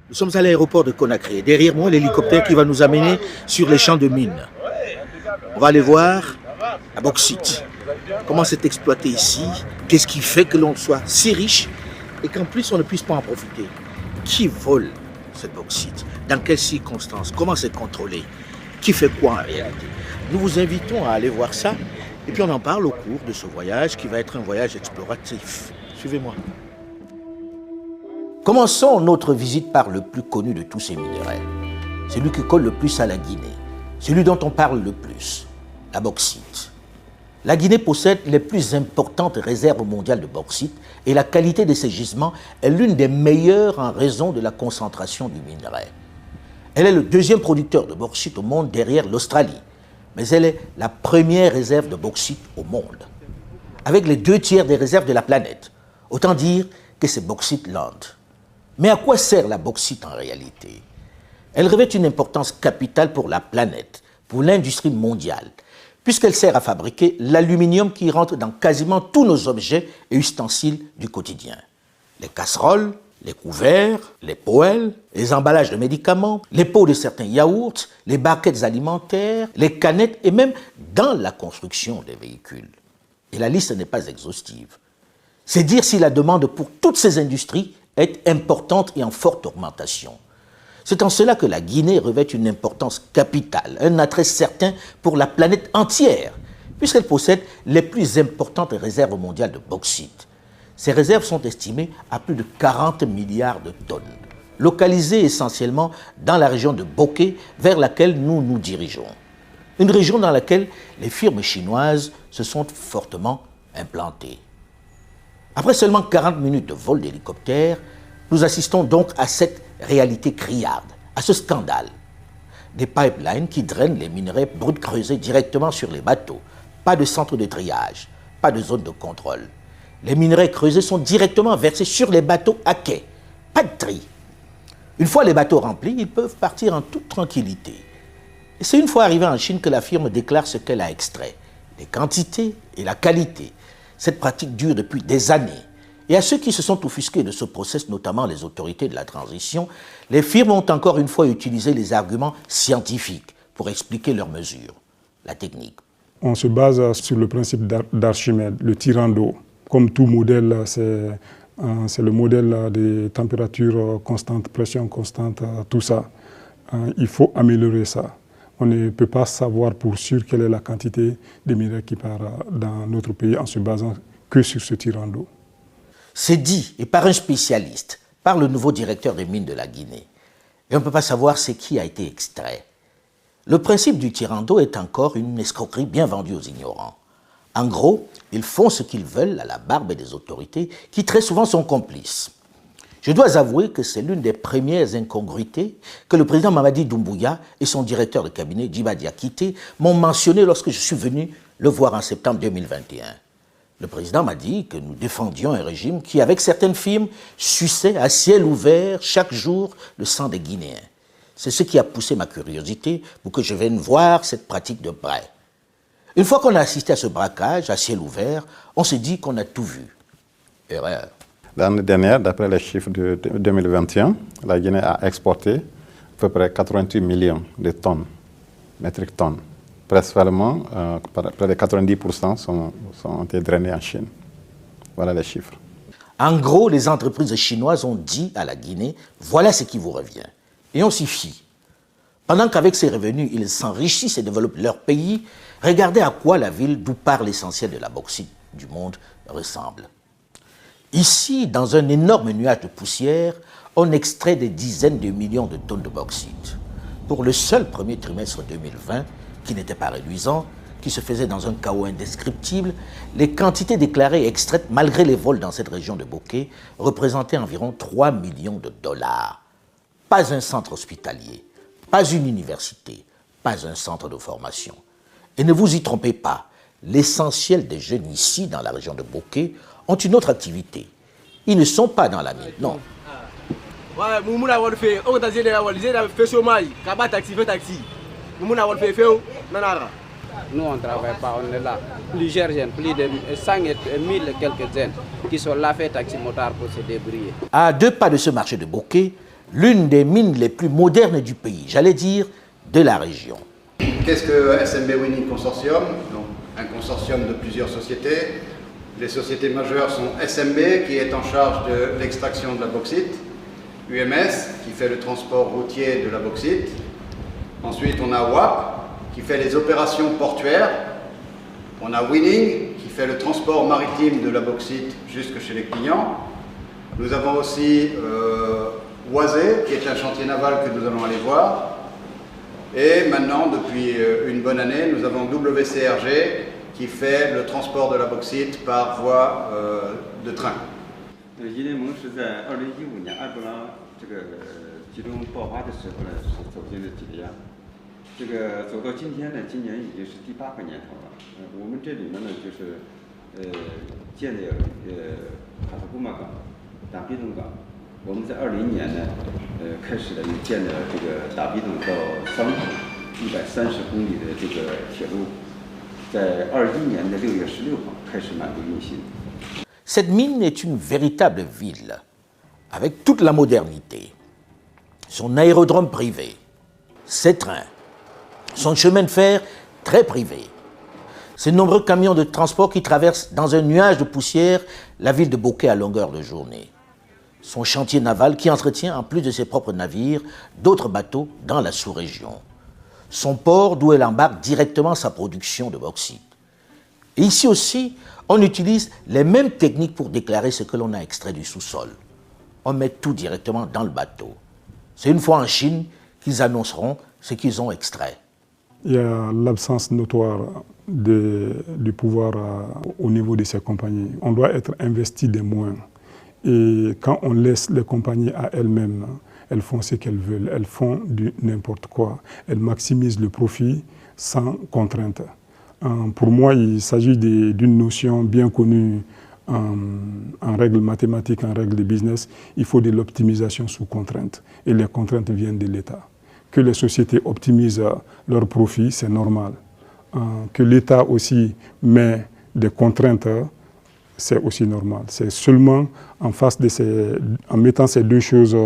Nous sommes à l'aéroport de Conakry. Derrière moi, l'hélicoptère qui va nous amener sur les champs de mines. On va aller voir la bauxite. Comment c'est exploité ici? Qu'est-ce qui fait que l'on soit si riche et qu'en plus on ne puisse pas en profiter? Qui vole cette bauxite? Dans quelles circonstances? Comment c'est contrôlé? Qui fait quoi en réalité? Nous vous invitons à aller voir ça et puis on en parle au cours de ce voyage qui va être un voyage exploratif. Suivez-moi. Commençons notre visite par le plus connu de tous ces minerais. Celui qui colle le plus à la Guinée. Celui dont on parle le plus. La bauxite. La Guinée possède les plus importantes réserves mondiales de bauxite et la qualité de ses gisements est l'une des meilleures en raison de la concentration du minerai. Elle est le deuxième producteur de bauxite au monde derrière l'Australie, mais elle est la première réserve de bauxite au monde, avec les 2/3 des réserves de la planète. Autant dire que c'est Bauxite Land. Mais à quoi sert la bauxite en réalité? Elle revêt une importance capitale pour la planète, pour l'industrie mondiale, puisqu'elle sert à fabriquer l'aluminium qui rentre dans quasiment tous nos objets et ustensiles du quotidien. Les casseroles, les couverts, les poêles, les emballages de médicaments, les pots de certains yaourts, les barquettes alimentaires, les canettes et même dans la construction des véhicules. Et la liste n'est pas exhaustive. C'est dire si la demande pour toutes ces industries est importante et en forte augmentation. C'est en cela que la Guinée revêt une importance capitale, un attrait certain pour la planète entière, puisqu'elle possède les plus importantes réserves mondiales de bauxite. Ces réserves sont estimées à plus de 40 milliards de tonnes, localisées essentiellement dans la région de Bokeh, vers laquelle nous nous dirigeons. Une région dans laquelle les firmes chinoises se sont fortement implantées. Après seulement 40 minutes de vol d'hélicoptère, nous assistons donc à cette réalité criarde, à ce scandale. Des pipelines qui drainent les minerais bruts creusés directement sur les bateaux. Pas de centre de triage, pas de zone de contrôle. Les minerais creusés sont directement versés sur les bateaux à quai. Pas de tri. Une fois les bateaux remplis, ils peuvent partir en toute tranquillité. Et c'est une fois arrivé en Chine que la firme déclare ce qu'elle a extrait, les quantités et la qualité. Cette pratique dure depuis des années. Et à ceux qui se sont offusqués de ce process, notamment les autorités de la transition, les firmes ont encore une fois utilisé les arguments scientifiques pour expliquer leurs mesures, la technique. On se base sur le principe d'Archimède, le tirant d'eau. Comme tout modèle, c'est le modèle des températures constantes, pression constante, tout ça. Il faut améliorer ça. On ne peut pas savoir pour sûr quelle est la quantité de minerais qui part dans notre pays en se basant que sur ce tirant d'eau. C'est dit, et par un spécialiste, par le nouveau directeur des mines de la Guinée. Et on ne peut pas savoir ce qui a été extrait. Le principe du tirant d'eau est encore une escroquerie bien vendue aux ignorants. En gros, ils font ce qu'ils veulent à la barbe des autorités qui très souvent sont complices. Je dois avouer que c'est l'une des premières incongruités que le président Mamadi Doumbouya et son directeur de cabinet, Djiba Diakité, m'ont mentionné lorsque je suis venu le voir en septembre 2021. Le président m'a dit que nous défendions un régime qui, avec certaines firmes, suçait à ciel ouvert chaque jour le sang des Guinéens. C'est ce qui a poussé ma curiosité pour que je vienne voir cette pratique de près. Une fois qu'on a assisté à ce braquage à ciel ouvert, on s'est dit qu'on a tout vu. Erreur. L'année dernière, d'après les chiffres de 2021, la Guinée a exporté à peu près 88 millions de tonnes, métriques tonnes. Principalement, près de 90% ont été drainés en Chine. Voilà les chiffres. En gros, les entreprises chinoises ont dit à la Guinée, voilà ce qui vous revient. Et on s'y fie. Pendant qu'avec ces revenus, ils s'enrichissent et développent leur pays, regardez à quoi la ville d'où part l'essentiel de la bauxite du monde ressemble. Ici, dans un énorme nuage de poussière, on extrait des dizaines de millions de tonnes de bauxite. Pour le seul premier trimestre 2020, qui n'était pas réduisant, qui se faisait dans un chaos indescriptible, les quantités déclarées et extraites malgré les vols dans cette région de Bokeh représentaient environ 3 millions de dollars. Pas un centre hospitalier, pas une université, pas un centre de formation. Et ne vous y trompez pas, l'essentiel des jeunes ici, dans la région de Bokeh, ont une autre activité. Ils ne sont pas dans la mine, non. Nous, on ne travaille pas, on est là. Plusieurs jeunes, plus de 100 et 1000 et quelques jeunes qui sont là, fait taxi motard pour se débrouiller. À 2 pas de ce marché de Bokeh, l'une des mines les plus modernes du pays, j'allais dire de la région. Qu'est-ce que SMB Winning Consortium? Donc, un consortium de plusieurs sociétés. Les sociétés majeures sont SMB qui est en charge de l'extraction de la bauxite, UMS qui fait le transport routier de la bauxite. Ensuite, on a WAP qui fait les opérations portuaires. On a Winning qui fait le transport maritime de la bauxite jusque chez les clients. Nous avons aussi Oisé qui est un chantier naval que nous allons aller voir. Et maintenant, depuis une bonne année, nous avons WCRG qui fait le transport de la bauxite par voie de train. 伊联盟是在2015年埃博拉这个集中爆发的时候呢，是走进了几内亚。这个走到今天呢，今年已经是第8个年头了。我们这里面呢，就是建的卡塔布马港、达比东港。我们在2020年呢，开始了建的这个达比东到桑普130公里的这个铁路，在21年的6月16号开始满足运行。 Cette mine est une véritable ville, avec toute la modernité. Son aérodrome privé, ses trains, son chemin de fer très privé, ses nombreux camions de transport qui traversent dans un nuage de poussière la ville de Bokeh à longueur de journée. Son chantier naval qui entretient, en plus de ses propres navires, d'autres bateaux dans la sous-région. Son port d'où elle embarque directement sa production de bauxite. Et ici aussi, on utilise les mêmes techniques pour déclarer ce que l'on a extrait du sous-sol. On met tout directement dans le bateau. C'est une fois en Chine qu'ils annonceront ce qu'ils ont extrait. Il y a l'absence notoire du pouvoir au niveau de ces compagnies. On doit être investi des moyens. Et quand on laisse les compagnies à elles-mêmes, elles font ce qu'elles veulent, elles font du n'importe quoi. Elles maximisent le profit sans contrainte. Pour moi, il s'agit d'une notion bien connue en règle mathématique, en règle de business. Il faut de l'optimisation sous contrainte. Et les contraintes viennent de l'État. Que les sociétés optimisent leurs profits, c'est normal. Que l'État aussi met des contraintes, c'est aussi normal. C'est seulement en mettant ces deux choses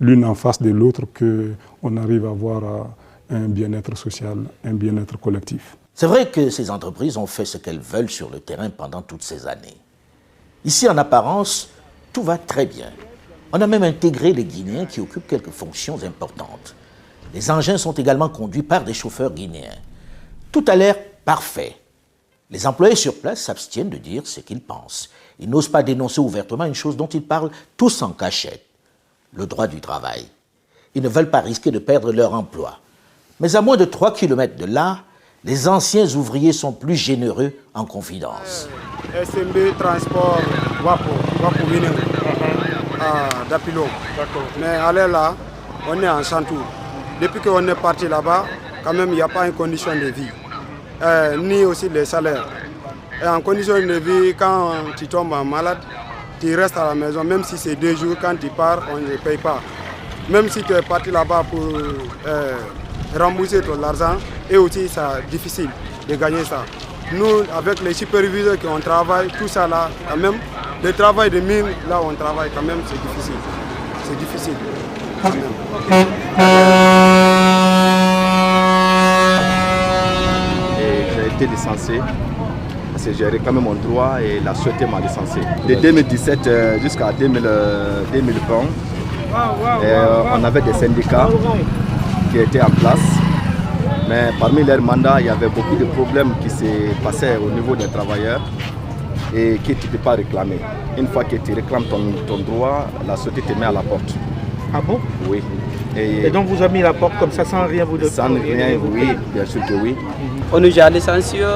l'une en face de l'autre qu'on arrive à avoir un bien-être social, un bien-être collectif. C'est vrai que ces entreprises ont fait ce qu'elles veulent sur le terrain pendant toutes ces années. Ici, en apparence, tout va très bien. On a même intégré les Guinéens qui occupent quelques fonctions importantes. Les engins sont également conduits par des chauffeurs guinéens. Tout a l'air parfait. Les employés sur place s'abstiennent de dire ce qu'ils pensent. Ils n'osent pas dénoncer ouvertement une chose dont ils parlent tous en cachette, le droit du travail. Ils ne veulent pas risquer de perdre leur emploi. Mais à moins de 3 km de là, les anciens ouvriers sont plus généreux en confidence. SMB Transport Wapo Winning à Dapilo. Mais allez là, on est en chantour. Depuis qu'on est parti là-bas, quand même, il n'y a pas une condition de vie. Ni aussi les salaires. Et en condition de vie, quand tu tombes malade, tu restes à la maison, même si c'est 2 jours, quand tu pars, on ne paye pas. Même si tu es parti là-bas pour rembourser ton argent, et aussi c'est difficile de gagner ça. Nous, avec les superviseurs qui on travaille, tout ça là, quand même, le travail de mine, là où on travaille, quand même, c'est difficile. C'est difficile. Quand même. J'ai été licencié parce que j'ai réclamé mon droit et la société m'a licencié. De 2017 jusqu'à 2020, on avait des syndicats qui étaient en place, mais parmi leurs mandats, il y avait beaucoup de problèmes qui se passaient au niveau des travailleurs et que tu ne peux pas réclamer. Une fois que tu réclames ton droit, la société te met à la porte. Ah bon? Oui. Et donc vous avez mis la porte comme ça sans rien vous demander? Sans rien, oui, bien sûr que oui. On nous a licenciés,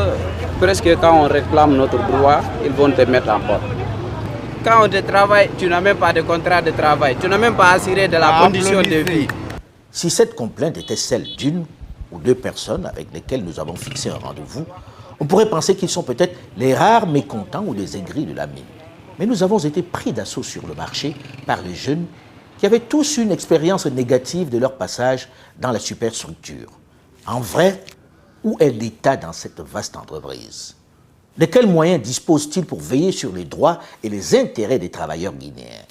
presque quand on réclame notre droit, ils vont te mettre en porte. Quand on te travaille, tu n'as même pas de contrat de travail, tu n'as même pas assuré de la condition de vie. Si cette complainte était celle d'une ou 2 personnes avec lesquelles nous avons fixé un rendez-vous, on pourrait penser qu'ils sont peut-être les rares mécontents ou les aigris de la mine. Mais nous avons été pris d'assaut sur le marché par les jeunes qui avaient tous une expérience négative de leur passage dans la superstructure. En vrai, où est l'État dans cette vaste entreprise? De quels moyens dispose-t-il pour veiller sur les droits et les intérêts des travailleurs guinéens?